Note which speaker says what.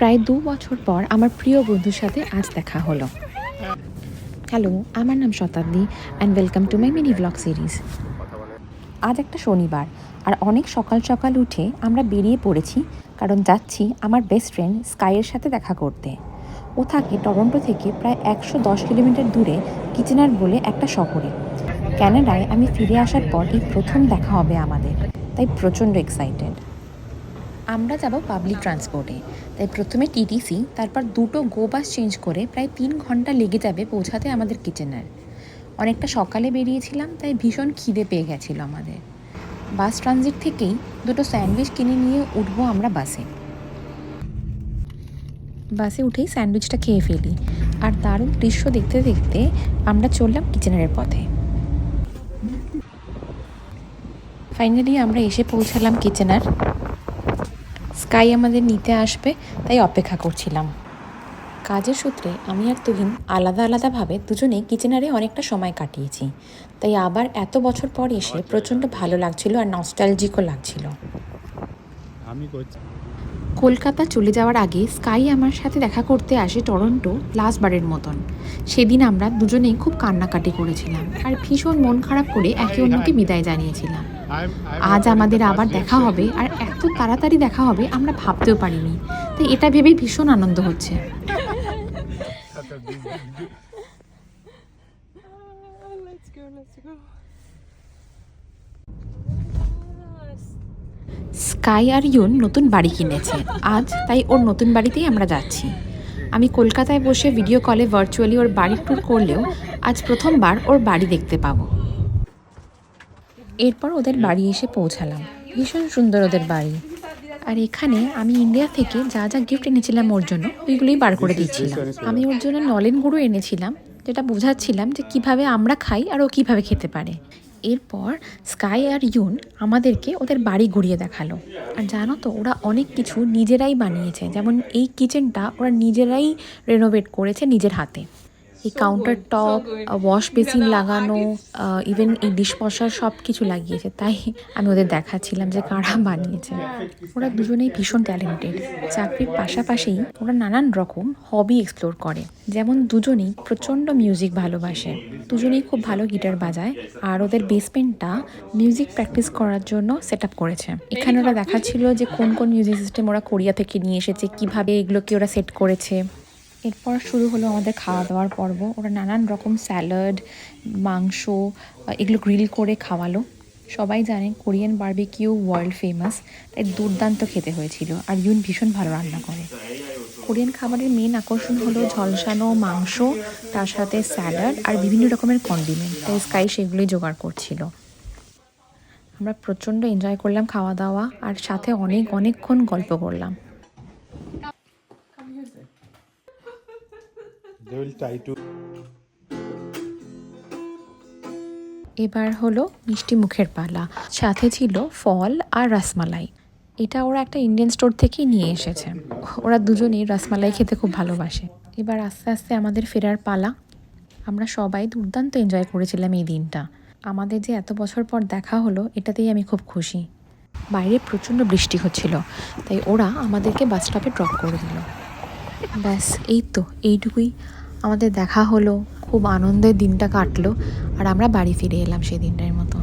Speaker 1: প্রায় ২ বছর পর আমার প্রিয় বন্ধুর সাথে আজ দেখা হলো। হ্যালো, আমার নাম শতাব্দী and welcome to my mini blog series. আজ একটা শনিবার আর অনেক সকাল সকাল উঠে আমরা বেরিয়ে পড়েছি, কারণ যাচ্ছি আমার বেস্ট ফ্রেন্ড স্কাইয়ের সাথে দেখা করতে। ও থাকে টরন্টো থেকে প্রায় ১১০ কিলোমিটার দূরে কিচেনার বলে একটা শহরে। ক্যানাডায় আমি ফিরে আসার পর এই প্রথম দেখা হবে আমাদের, তাই প্রচণ্ড এক্সাইটেড। আমরা যাব পাবলিক ট্রান্সপোর্টে, তাই প্রথমে টিটিসি, তারপর দুটো গো বাস চেঞ্জ করে প্রায় ৩ ঘন্টা লেগে যাবে পৌঁছাতে আমাদের কিচেনার। অনেকটা সকালে বেরিয়েছিলাম, তাই ভীষণ খিদে পেয়ে গেছিলো আমাদের। বাস ট্রানজিট থেকেই দুটো স্যান্ডউইচ কিনে নিয়ে উঠবো আমরা বাসে। বাসে উঠেই স্যান্ডউইচটা খেয়ে ফেলি, আর দারুণ দৃশ্য দেখতে দেখতে আমরা চললাম কিচেনারের পথে। ফাইনালি আমরা এসে পৌঁছালাম কিচেনার। স্কাই আমাদের নিতে আসবে, তাই অপেক্ষা করছিলাম। কাজের সূত্রে আমি আর তুহিন আলাদা আলাদাভাবে দুজনেই কিচেনারে অনেকটা সময় কাটিয়েছি, তাই আবার এত বছর পর এসে প্রচণ্ড ভালো লাগছিল আর নস্টালজিকও লাগছিল। কলকাতা চলে যাওয়ার আগে স্কাই আমার সাথে দেখা করতে আসে টরন্টো লাস্টবারের মতন। সেদিন আমরা দুজনেই খুব কান্নাকাটি করেছিলাম আর ভীষণ মন খারাপ করে একে অন্যকে বিদায় জানিয়েছিলাম। আজ আমাদের আবার দেখা হবে, আর এত তাড়াতাড়ি দেখা হবে আমরা ভাবতেও পারিনি, তাই এটা ভেবেই ভীষণ আনন্দ হচ্ছে। স্কাই আর ইউন নতুন বাড়ি কিনেছে আজ, তাই ওর নতুন বাড়িতেই আমরা যাচ্ছি। আমি কলকাতায় বসে ভিডিও কলে ভার্চুয়ালি ওর বাড়ির ট্যুর করলেও আজ প্রথমবার ওর বাড়ি দেখতে পাবো। এরপর ওদের বাড়ি এসে পৌঁছালাম। ভীষণ সুন্দর ওদের বাড়ি। আর এখানে আমি ইন্ডিয়া থেকে যা যা গিফট এনেছিলাম ওর জন্য, ওইগুলোই বার করে দিচ্ছিলাম। আমি ওর জন্য নলেন গুঁড়ো এনেছিলাম, যেটা বোঝাচ্ছিলাম যে কিভাবে আমরা খাই আর ও কীভাবে খেতে পারে। এরপর স্কাই আর ইউন আমাদেরকে ওদের বাড়ি ঘুরিয়ে দেখালো। আর জানো তো, ওরা অনেক কিছু নিজেরাই বানিয়েছে, যেমন এই কিচেনটা ওরা নিজেরাই রেনোভেট করেছে নিজের হাতে। এই কাউন্টার টপ, ওয়াশ বেসিন লাগানো, ইভেন এই ডিশওয়াশার সব কিছু লাগিয়েছে। তাই আমি ওদের দেখাচ্ছিলাম যে কারা বানিয়েছে। ওরা দুজনেই ভীষণ ট্যালেন্টেড। চাকরির পাশাপাশি ওরা নানান রকম হবি এক্সপ্লোর করে, যেমন দুজনেই প্রচণ্ড মিউজিক ভালোবাসে। দুজনেই খুব ভালো গিটার বাজায়, আর ওদের বেসমেন্টটা মিউজিক প্র্যাকটিস করার জন্য সেট আপ করেছে। এখানে ওরা দেখাচ্ছিল যে কোন কোন মিউজিক সিস্টেম ওরা কোরিয়া থেকে নিয়ে এসেছে, কিভাবে এগুলোকে ওরা সেট করেছে। এরপর শুরু হলো আমাদের খাওয়া দাওয়ার পর্ব। ওরা নানান রকম স্যালাড, মাংস এগুলো গ্রিল করে খাওয়ালো। সবাই জানে কোরিয়ান বারবিকিউ ওয়ার্ল্ড ফেমাস, তাই দুর্দান্ত খেতে হয়েছিল। আর ইউন ভীষণ ভালো রান্না করে। কোরিয়ান খাবারের মেন আকর্ষণ হলো ঝলসানো মাংস, তার সাথে স্যালাড আর বিভিন্ন রকমের কন্ডিমেন্ট, তাই স্কাই সেগুলোই জোগাড় করছিল। আমরা প্রচণ্ড এনজয় করলাম খাওয়া দাওয়া, আর সাথে অনেকক্ষণ গল্প করলাম। এবার হলো মিষ্টি মুখের পালা। সাথে ছিল ফল আর রসমালাই। এটা ওরা একটা ইন্ডিয়ান স্টোর থেকেই নিয়ে এসেছে। ওরা দুজনেই রসমালাই খেতে খুব ভালোবাসে। এবার আস্তে আস্তে আমাদের ফেরার পালা। আমরা সবাই দুর্দান্ত এনজয় করেছিলাম এই দিনটা। আমাদের যে এত বছর পর দেখা হলো, এটাতেই আমি খুব খুশি। বাইরে প্রচণ্ড বৃষ্টি হচ্ছিল, তাই ওরা আমাদেরকে বাস স্টপে ড্রপ করে দিল। ব্যাস এই তো, এইটুকুই আমাদের দেখা হলো। খুব আনন্দের দিনটা কাটলো, আর আমরা বাড়ি ফিরে এলাম সেই দিনটার মতো।